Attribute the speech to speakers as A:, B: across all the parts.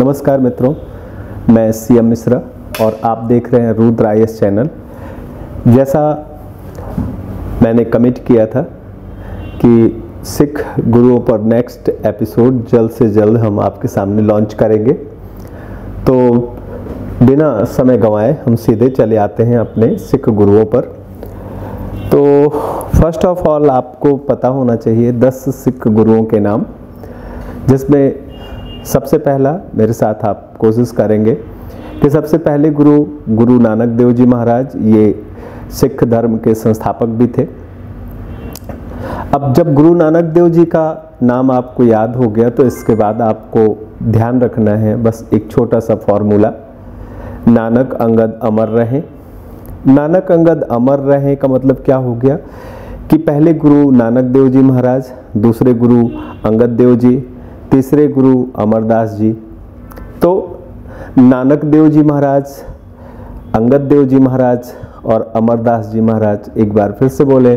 A: नमस्कार मित्रों, मैं सीएम मिश्रा और आप देख रहे हैं रुद्र IAS चैनल। जैसा मैंने कमिट किया था कि सिख गुरुओं पर नेक्स्ट एपिसोड जल्द से जल्द हम आपके सामने लॉन्च करेंगे, तो बिना समय गंवाए हम सीधे चले आते हैं अपने सिख गुरुओं पर। तो फर्स्ट ऑफ ऑल आपको पता होना चाहिए 10 सिख गुरुओं के नाम, जिसमें सबसे पहला मेरे साथ आप कोशिश करेंगे कि सबसे पहले गुरु नानक देव जी महाराज, ये सिख धर्म के संस्थापक भी थे। अब जब गुरु नानक देव जी का नाम आपको याद हो गया तो इसके बाद आपको ध्यान रखना है बस एक छोटा सा फॉर्मूला, नानक अंगद अमर रहें। नानक अंगद अमर रहें का मतलब क्या हो गया कि पहले गुरु नानक देव जी महाराज, दूसरे गुरु अंगद देव जी, तीसरे गुरु अमरदास जी। तो नानक देव जी महाराज, अंगद देव जी महाराज और अमरदास जी महाराज। एक बार फिर से बोले,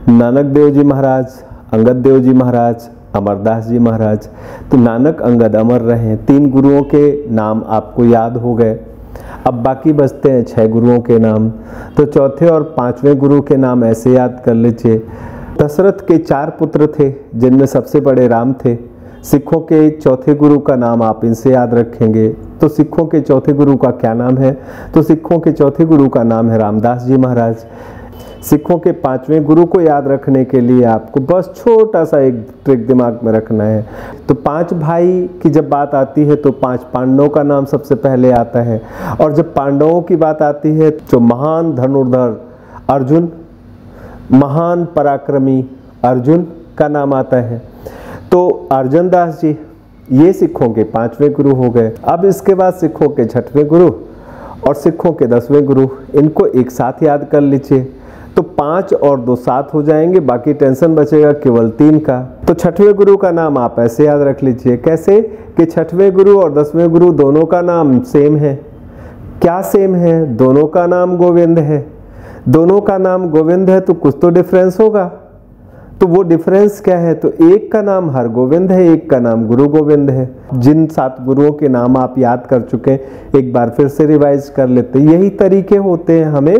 A: नानक देव जी महाराज, अंगद देव जी महाराज, अमरदास जी महाराज। तो नानक अंगद अमर रहें, 3 गुरुओं के नाम आपको याद हो गए। अब बाकी बचते हैं 6 गुरुओं के नाम। तो चौथे और 5वें गुरु के नाम ऐसे याद कर लीजिए। दशरथ के 4 पुत्र थे, जिनमें सबसे बड़े राम थे। सिखों के चौथे गुरु का नाम आप इनसे याद रखेंगे। तो सिखों के चौथे गुरु का क्या नाम है? तो सिखों के चौथे गुरु का नाम है रामदास जी महाराज। सिखों के 5वें गुरु को याद रखने के लिए आपको बस छोटा सा एक ट्रिक दिमाग में रखना है। तो 5 भाई की जब बात आती है तो 5 पांडवों का नाम सबसे पहले आता है, और जब पांडवों की बात आती है तो महान धनुर्धर अर्जुन, महान पराक्रमी अर्जुन का नाम आता है। तो अर्जुन दास जी ये सिखों के 5वें गुरु हो गए। अब इसके बाद सिखों के 6वें गुरु और सिखों के 10वें गुरु, इनको एक साथ याद कर लीजिए। तो 5 और 2 7 हो जाएंगे, बाकी टेंशन बचेगा केवल 3 का। तो 6वें गुरु का नाम आप ऐसे याद रख लीजिए, कैसे कि 6वें गुरु और 10वें गुरु दोनों का नाम सेम है। क्या सेम है? दोनों का नाम गोविंद है। दोनों का नाम गोविंद है तो कुछ तो डिफरेंस होगा। तो वो डिफरेंस क्या है? तो एक का नाम हरगोविंद है, एक का नाम गुरु गोविंद है। जिन 7 गुरुओं के नाम आप याद कर चुके हैं, एक बार फिर से रिवाइज कर लेते हैं। यही तरीके होते हैं हमें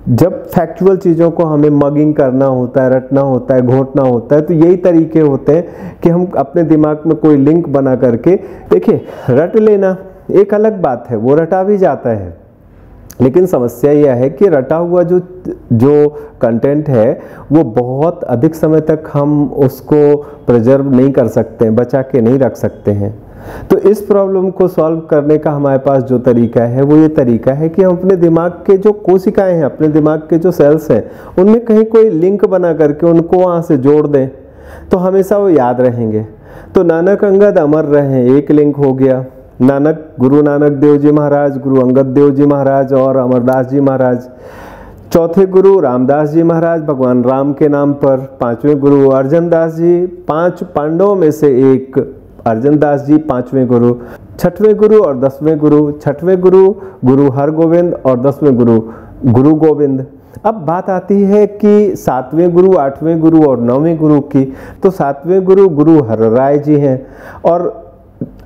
A: जब फैक्चुअल चीज़ों को हमें मगिंग करना होता है, रटना होता है, घोटना होता है। तो यही तरीके होते हैं कि हम अपने दिमाग में कोई लिंक बना करके, देखिए रट लेना एक अलग बात है, वो रटा भी जाता है, लेकिन समस्या यह है कि रटा हुआ जो कंटेंट है वो बहुत अधिक समय तक हम उसको प्रिजर्व नहीं कर सकते हैं, बचा के नहीं रख सकते हैं। तो इस प्रॉब्लम को सॉल्व करने का हमारे पास जो तरीका है वो ये तरीका है कि हम अपने दिमाग के जो कोशिकाएं हैं, अपने दिमाग के जो सेल्स हैं, उनमें कहीं कोई लिंक बना करके उनको वहाँ से जोड़ दें, तो हमेशा वो याद रहेंगे। तो नानक अंगद अमर रहें, एक लिंक हो गया। गुरु नानक देव जी महाराज, गुरु अंगद देव जी महाराज और अमरदास जी महाराज। चौथे गुरु रामदास जी महाराज, भगवान राम के नाम पर। 5वें गुरु अर्जुन दास जी, 5 पांडवों में से एक अर्जुन दास जी 5वें गुरु। 6वें गुरु और 10वें गुरु, 6वें गुरु गुरु हरगोविंद और 10वें गुरु गुरु गोविंद। अब बात आती है कि 7वें गुरु, 8वें गुरु और 9वें गुरु की। तो 7वें गुरु गुरु हरराय जी हैं और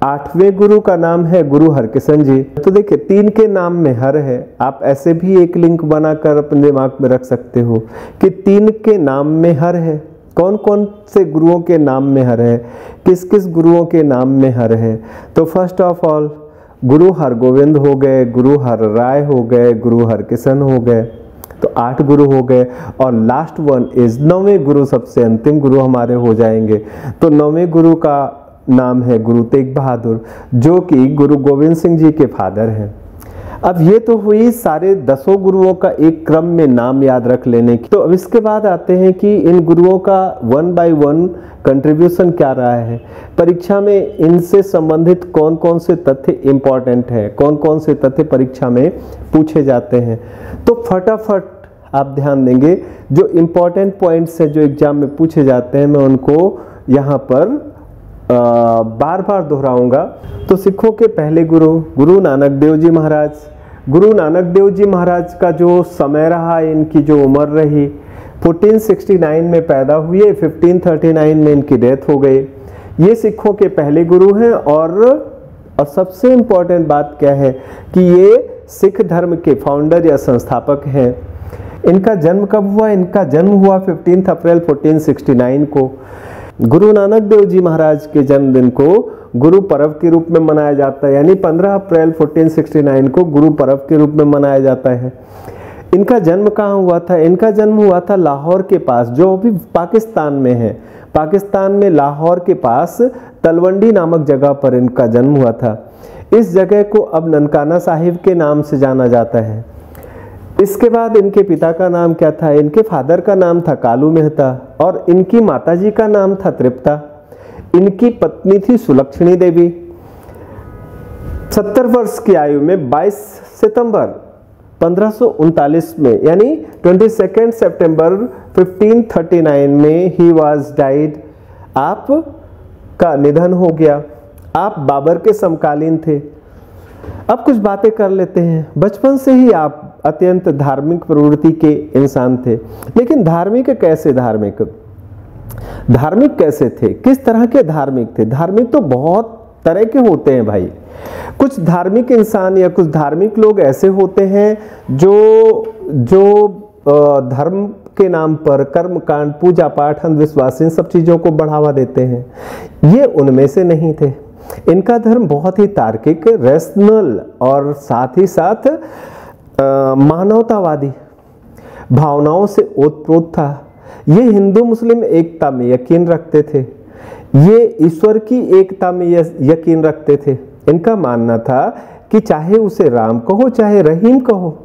A: 8वें गुरु का नाम है गुरु हरकिशन जी। तो देखिए 3 के नाम में हर है। आप ऐसे भी एक लिंक बनाकर अपने दिमाग में रख सकते हो कि 3 के नाम में हर है। कौन कौन से गुरुओं के नाम में हर है, किस किस गुरुओं के नाम में हर है? तो फर्स्ट ऑफ ऑल गुरु हरगोविंद हो गए, गुरु हरराय हो गए, गुरु हरकिशन हो गए। तो 8 गुरु हो गए और लास्ट वन इज 9वें गुरु, सबसे अंतिम गुरु हमारे हो जाएंगे। तो 9वें गुरु का नाम है गुरु तेग बहादुर, जो कि गुरु गोविंद सिंह जी के फादर हैं। अब ये तो हुई सारे 10 गुरुओं का एक क्रम में नाम याद रख लेने की। तो अब इसके बाद आते हैं कि इन गुरुओं का 1 by 1 कंट्रीब्यूशन क्या रहा है। परीक्षा में इनसे संबंधित कौन कौन से तथ्य इंपॉर्टेंट है, कौन कौन से तथ्य परीक्षा में पूछे जाते हैं। तो फटाफट आप ध्यान देंगे, जो इंपॉर्टेंट पॉइंट्स हैं जो एग्जाम में पूछे जाते हैं, मैं उनको यहाँ पर बार बार दोहराऊंगा। तो सिखों के पहले गुरु नानक देव जी महाराज। गुरु नानक देव जी महाराज का जो समय रहा, इनकी जो उम्र रही, 1469 में पैदा हुए, 1539 में इनकी डेथ हो गई। ये सिखों के पहले गुरु हैं और और सबसे इंपॉर्टेंट बात क्या है कि ये सिख धर्म के फाउंडर या संस्थापक हैं। इनका जन्म कब हुआ? इनका जन्म हुआ 15 अप्रैल 1469 को। गुरु नानक देव जी महाराज के जन्मदिन को गुरु पर्व के रूप में मनाया जाता है, यानी 15 अप्रैल 1469 को गुरु पर्व के रूप में मनाया जाता है। इनका जन्म कहाँ हुआ था? इनका जन्म हुआ था लाहौर के पास, जो अभी पाकिस्तान में है। पाकिस्तान में लाहौर के पास तलवंडी नामक जगह पर इनका जन्म हुआ था। इस जगह को अब ननकाना साहिब के नाम से जाना जाता है। इसके बाद इनके पिता का नाम क्या था? इनके फादर का नाम था कालू मेहता और इनकी माताजी का नाम था तृप्ता। इनकी पत्नी थी सुलक्षणी देवी। 70 वर्ष की आयु में 22 सितंबर 1539 में, यानी 22 सितंबर 1539 में ही वाज डाइड। आप का निधन हो गया। आप बाबर के समकालीन थे। अब कुछ बातें कर लेते हैं। बचपन से ही आप अत्यंत धार्मिक प्रवृत्ति के इंसान थे, लेकिन धार्मिक कैसे? धार्मिक कैसे थे? किस तरह के धार्मिक थे? धार्मिक तो बहुत तरह के होते हैं भाई। कुछ धार्मिक इंसान या कुछ धार्मिक लोग ऐसे होते हैं जो धर्म के नाम पर कर्म कांड, पूजा पाठ, अंधविश्वास, इन सब चीजों को बढ़ावा देते हैं। ये उनमें से नहीं थे। इनका धर्म बहुत ही तार्किक, रैशनल और साथ ही साथ मानवतावादी भावनाओं से ओतप्रोत था। ये हिंदू मुस्लिम एकता में यकीन रखते थे। ये ईश्वर की एकता में यकीन रखते थे। इनका मानना था कि चाहे उसे राम कहो, चाहे रहीम कहो,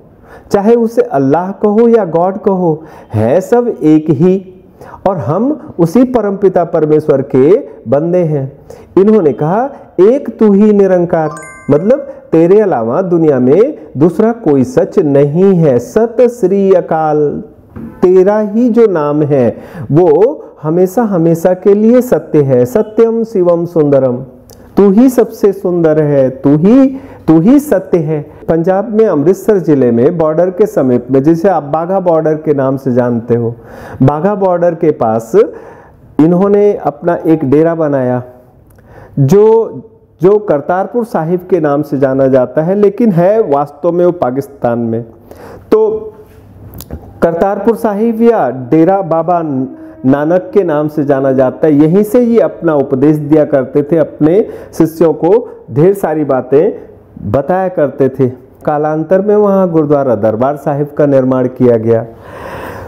A: चाहे उसे अल्लाह कहो या गॉड कहो, है सब एक ही और हम उसी परमपिता परमेश्वर के बंदे हैं। इन्होंने कहा एक तू ही निरंकार, मतलब तेरे अलावा दुनिया में दूसरा कोई सच नहीं है। सत श्री अकाल, तेरा ही जो नाम है वो हमेशा हमेशा के लिए सत्य है। सत्यम शिवम सुंदरम, तू ही सबसे सुंदर है, तू ही सत्य है। पंजाब में अमृतसर जिले में बॉर्डर के समीप में, जिसे आप बाघा बॉर्डर के नाम से जानते हो, बाघा बॉर्डर के पास इन्होंने अपना एक डेरा बनाया जो करतारपुर साहिब के नाम से जाना जाता है, लेकिन है वास्तव में वो पाकिस्तान में। तो करतारपुर साहिब या डेरा बाबा नानक के नाम से जाना जाता है। यहीं से ये अपना उपदेश दिया करते थे, अपने शिष्यों को ढेर सारी बातें बताया करते थे। कालांतर में वहाँ गुरुद्वारा दरबार साहिब का निर्माण किया गया।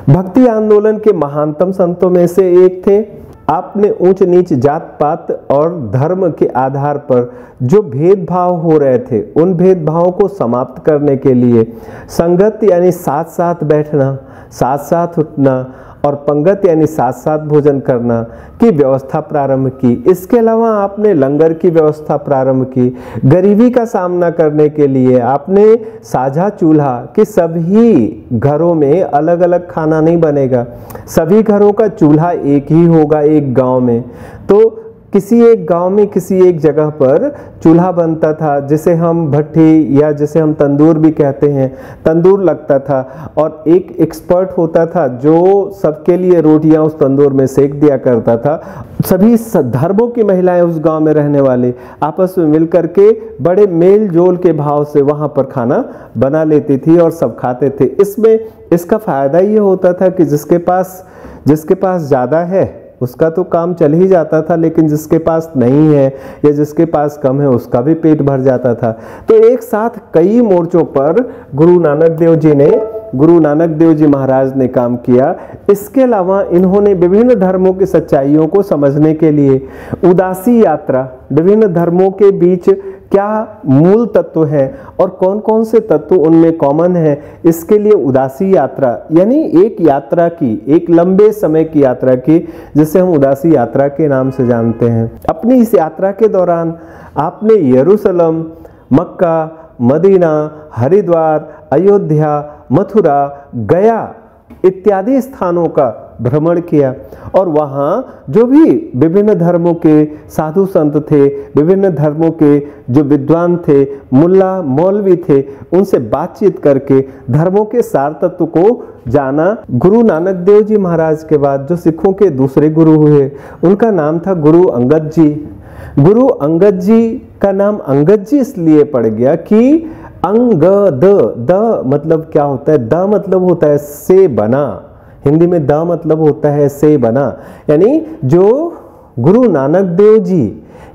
A: भक्ति आंदोलन के महानतम संतों में से एक थे। आपने ऊंच नीच, जात पात और धर्म के आधार पर जो भेदभाव हो रहे थे, उन भेदभावों को समाप्त करने के लिए संगत यानी साथ साथ बैठना, साथ साथ उठना और पंगत यानी साथ साथ भोजन करना की व्यवस्था प्रारंभ की। इसके अलावा आपने लंगर की व्यवस्था प्रारंभ की। गरीबी का सामना करने के लिए आपने साझा चूल्हा, कि सभी घरों में अलग अलग खाना नहीं बनेगा, सभी घरों का चूल्हा एक ही होगा एक गांव में। तो किसी एक गांव में किसी एक जगह पर चूल्हा बनता था, जिसे हम भट्टी या जिसे हम तंदूर भी कहते हैं, तंदूर लगता था और एक एक्सपर्ट होता था जो सबके लिए रोटियां उस तंदूर में सेक दिया करता था। सभी धर्मों की महिलाएं उस गांव में रहने वाले आपस में मिलकर के बड़े मेल जोल के भाव से वहां पर खाना बना लेती थी और सब खाते थे। इसमें इसका फायदा ये होता था कि जिसके पास ज़्यादा है उसका तो काम चल ही जाता था, लेकिन जिसके पास नहीं है या जिसके पास कम है उसका भी पेट भर जाता था। तो एक साथ कई मोर्चों पर गुरु नानक देव जी महाराज ने काम किया। इसके अलावा इन्होंने विभिन्न धर्मों की सच्चाइयों को समझने के लिए उदासी यात्रा, विभिन्न धर्मों के बीच क्या मूल तत्व है और कौन कौन से तत्व उनमें कॉमन है, इसके लिए उदासी यात्रा यानी एक लंबे समय की यात्रा की, जिसे हम उदासी यात्रा के नाम से जानते हैं। अपनी इस यात्रा के दौरान आपने यरूशलेम, मक्का, मदीना, हरिद्वार, अयोध्या, मथुरा, गया इत्यादि स्थानों का भ्रमण किया और वहाँ जो भी विभिन्न धर्मों के साधु संत थे, विभिन्न धर्मों के जो विद्वान थे, मुल्ला मौलवी थे, उनसे बातचीत करके धर्मों के सार तत्व को जाना। गुरु नानक देव जी महाराज के बाद जो सिखों के दूसरे गुरु हुए, उनका नाम था गुरु अंगद जी। गुरु अंगद जी का नाम अंगद जी इसलिए पड़ गया कि अंगद, द मतलब क्या होता है, द मतलब होता है से बना, हिंदी में द मतलब होता है से बना, यानी जो गुरु नानक देव जी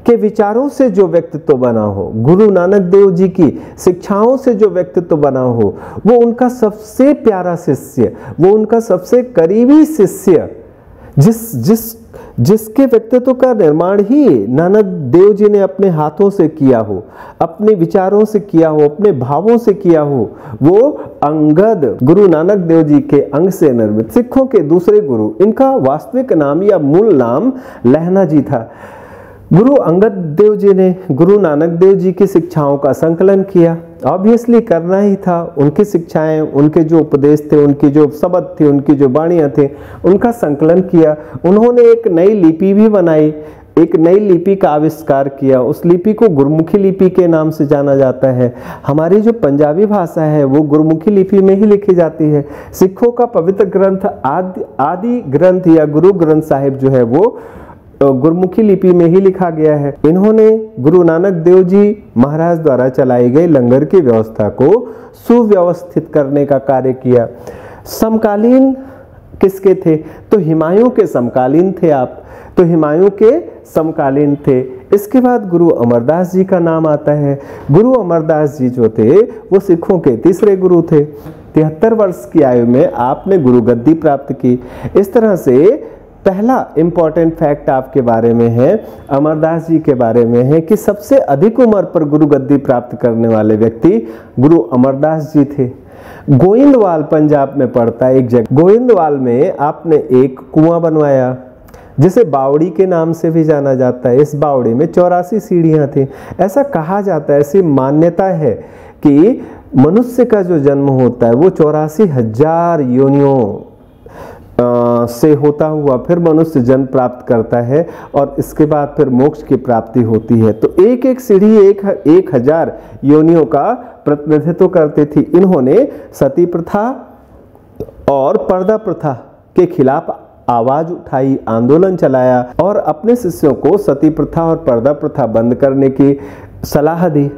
A: के विचारों से जो व्यक्तित्व बना हो, गुरु नानक देव जी की शिक्षाओं से जो व्यक्तित्व बना हो, वो उनका सबसे प्यारा शिष्य, वो उनका सबसे करीबी शिष्य, जिसके व्यक्तित्व का निर्माण ही नानक देव जी ने अपने हाथों से किया हो, अपने विचारों से किया हो, अपने भावों से किया हो, वो अंगद गुरु नानक देव जी के अंग से निर्मित सिखों के दूसरे गुरु, इनका वास्तविक नाम या मूल नाम लहना जी था। गुरु अंगद देव जी ने गुरु नानक देव जी की शिक्षाओं का संकलन किया, ऑब्वियसली करना ही था। उनकी शिक्षाएं, उनके जो उपदेश थे, उनकी जो शब्द थे, उनकी जो वाणियां थे, उनका संकलन किया। उन्होंने एक नई लिपि भी बनाई, एक नई लिपि का आविष्कार किया। उस लिपि को गुरमुखी लिपि के नाम से जाना जाता है। हमारी जो पंजाबी भाषा है वो गुरमुखी लिपि में ही लिखी जाती है। सिखों का पवित्र ग्रंथ आदि ग्रंथ या गुरु ग्रंथ साहिब जो है वो गुरमुखी लिपि में ही लिखा गया है। इन्होंने गुरु नानक देव जी महाराज द्वारा चलाई गई लंगर की व्यवस्था को सुव्यवस्थित करने का कार्य किया। समकालीन किसके थे? तो हुमायूं के समकालीन थे आप, तो हुमायूं के समकालीन थे। इसके बाद गुरु अमरदास जी का नाम आता है। गुरु अमरदास जी जो थे वो सिखों के तीसरे गुरु थे। 73 वर्ष की आयु में आपने गुरु गद्दी प्राप्त की। इस तरह से पहला इंपॉर्टेंट फैक्ट आपके बारे में है, अमरदास जी के बारे में है कि सबसे अधिक उम्र पर गुरु गद्दी प्राप्त करने वाले व्यक्ति गुरु अमरदास जी थे। गोइंदवाल पंजाब में पड़ता है एक जगह। गोइंदवाल में आपने एक कुआं बनवाया जिसे बावड़ी के नाम से भी जाना जाता है। इस बावड़ी में 84 सीढ़ियां थी। ऐसा कहा जाता है, ऐसी मान्यता है कि मनुष्य का जो जन्म होता है वो 84,000 योनियों से होता हुआ फिर मनुष्य जन्म प्राप्त करता है और इसके बाद फिर मोक्ष की प्राप्ति होती है। तो एक एक सीढ़ी 1,000 योनियों का प्रतिनिधित्व करती थी। इन्होंने सती प्रथा और पर्दा प्रथा के खिलाफ आवाज उठाई, आंदोलन चलाया और अपने शिष्यों को सती प्रथा और पर्दा प्रथा बंद करने की सलाह दी।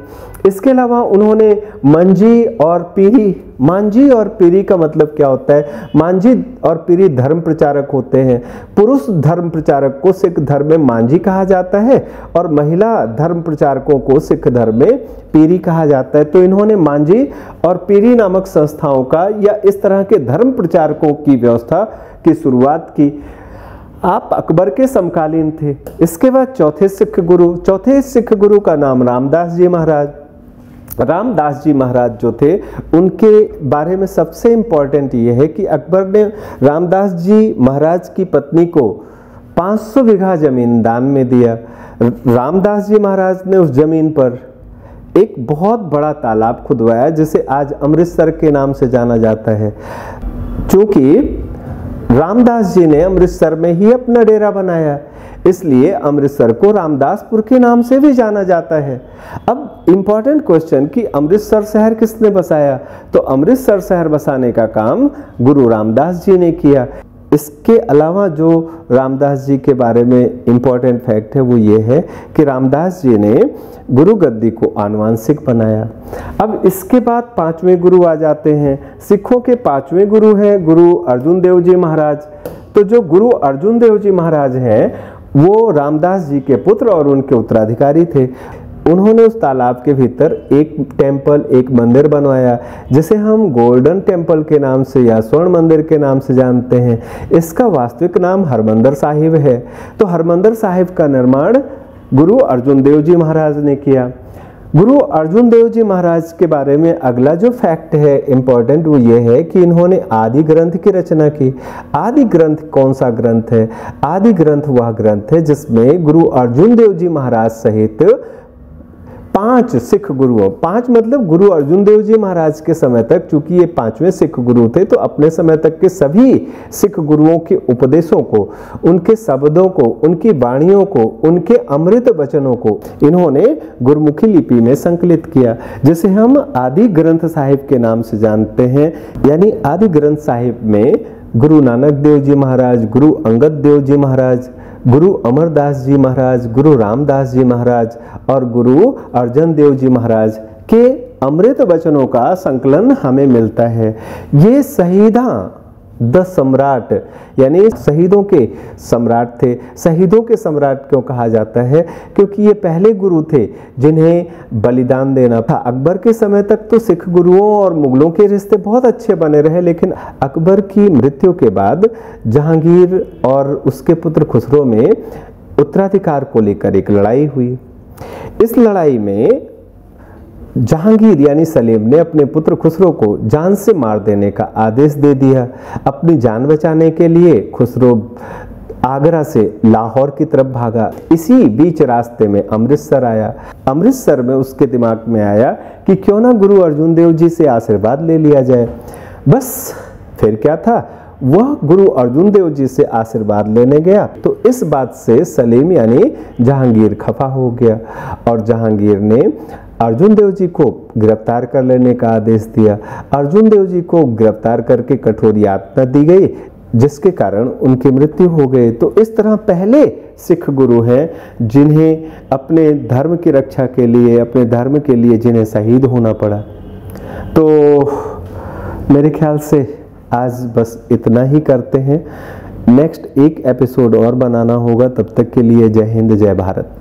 A: इसके अलावा उन्होंने मांझी और पीरी का मतलब क्या होता है? मांझी और पीरी धर्म प्रचारक होते हैं। पुरुष धर्म प्रचारक को सिख धर्म में मांझी कहा जाता है और महिला धर्म प्रचारकों को सिख धर्म में पीरी कहा जाता है। तो इन्होंने मांझी और पीरी नामक संस्थाओं का या इस तरह के धर्म प्रचारकों की व्यवस्था की शुरुआत की। आप अकबर के समकालीन थे। इसके बाद चौथे सिख गुरु का नाम रामदास जी महाराज। रामदास जी महाराज जो थे उनके बारे में सबसे इंपॉर्टेंट ये है कि अकबर ने रामदास जी महाराज की पत्नी को 500 बीघा जमीन दान में दिया। रामदास जी महाराज ने उस जमीन पर एक बहुत बड़ा तालाब खुदवाया जिसे आज अमृतसर के नाम से जाना जाता है। क्योंकि रामदास जी ने अमृतसर में ही अपना डेरा बनाया, इसलिए अमृतसर को रामदासपुर के नाम से भी जाना जाता है। अब इंपॉर्टेंट क्वेश्चन कि अमृतसर शहर किसने बसाया? तो अमृतसर शहर बसाने का काम गुरु रामदास जी ने किया। इसके अलावा जो रामदास जी के बारे में इंपॉर्टेंट फैक्ट है वो ये है कि रामदास जी ने गुरु गद्दी को आनुवंशिक बनाया। अब इसके बाद 5वें गुरु आ जाते हैं। सिखों के 5वें गुरु हैं गुरु अर्जुन देव जी महाराज। तो जो गुरु अर्जुन देव जी महाराज हैं वो रामदास जी के पुत्र और उनके उत्तराधिकारी थे। उन्होंने उस तालाब के भीतर एक टेम्पल, एक मंदिर बनवाया जिसे हम गोल्डन टेम्पल के नाम से या स्वर्ण मंदिर के नाम से जानते हैं। इसका वास्तविक नाम हरमंदिर साहिब है। तो हरमंदिर साहिब का निर्माण गुरु अर्जुन देव जी महाराज ने किया। गुरु अर्जुन देव जी महाराज के बारे में अगला जो फैक्ट है इंपॉर्टेंट वो ये है कि इन्होंने आदि ग्रंथ की रचना की। आदि ग्रंथ कौन सा ग्रंथ है? आदि ग्रंथ वह ग्रंथ है जिसमें गुरु अर्जुन देव जी महाराज सहित 5 सिख गुरुओं, 5 मतलब गुरु अर्जुन देव जी महाराज के समय तक, चूंकि ये 5वें सिख गुरु थे तो अपने समय तक के सभी सिख गुरुओं के उपदेशों को, उनके शब्दों को, उनकी वाणियों को, उनके अमृत वचनों को इन्होंने गुरमुखी लिपि में संकलित किया जिसे हम आदि ग्रंथ साहिब के नाम से जानते हैं। यानी आदि ग्रंथ साहिब में गुरु नानक देव जी महाराज, गुरु अंगद देव जी महाराज, गुरु अमरदास जी महाराज, गुरु रामदास जी महाराज और गुरु अर्जन देव जी महाराज के अमृत वचनों का संकलन हमें मिलता है। ये शहीदा द सम्राट यानी शहीदों के सम्राट थे। शहीदों के सम्राट क्यों कहा जाता है? क्योंकि ये पहले गुरु थे जिन्हें बलिदान देना था। अकबर के समय तक तो सिख गुरुओं और मुगलों के रिश्ते बहुत अच्छे बने रहे, लेकिन अकबर की मृत्यु के बाद जहांगीर और उसके पुत्र खुसरो में उत्तराधिकार को लेकर एक लड़ाई हुई। इस लड़ाई में जहांगीर यानी सलीम ने अपने पुत्र खुसरो को जान से मार देने का आदेश दे दिया। अपनी जान बचाने के लिए खुसरो आगरा से लाहौर की तरफ भागा। इसी बीच रास्ते में अमृतसर आया। अमृतसर में उसके दिमाग में आया कि क्यों ना गुरु अर्जुन देव जी से आशीर्वाद ले लिया जाए। बस फिर क्या था, वह गुरु अर्जुन देव जी से आशीर्वाद लेने गया तो इस बात से सलीम यानी जहांगीर खफा हो गया और जहांगीर ने अर्जुन देव जी को गिरफ्तार कर लेने का आदेश दिया। अर्जुन देव जी को गिरफ्तार करके कठोर यातना दी गई, जिसके कारण उनकी मृत्यु हो गई। तो इस तरह पहले सिख गुरु हैं जिन्हें अपने धर्म की रक्षा के लिए, अपने धर्म के लिए जिन्हें शहीद होना पड़ा। तो मेरे ख्याल से आज बस इतना ही करते हैं। नेक्स्ट एक एपिसोड और बनाना होगा। तब तक के लिए जय हिंद, जय भारत।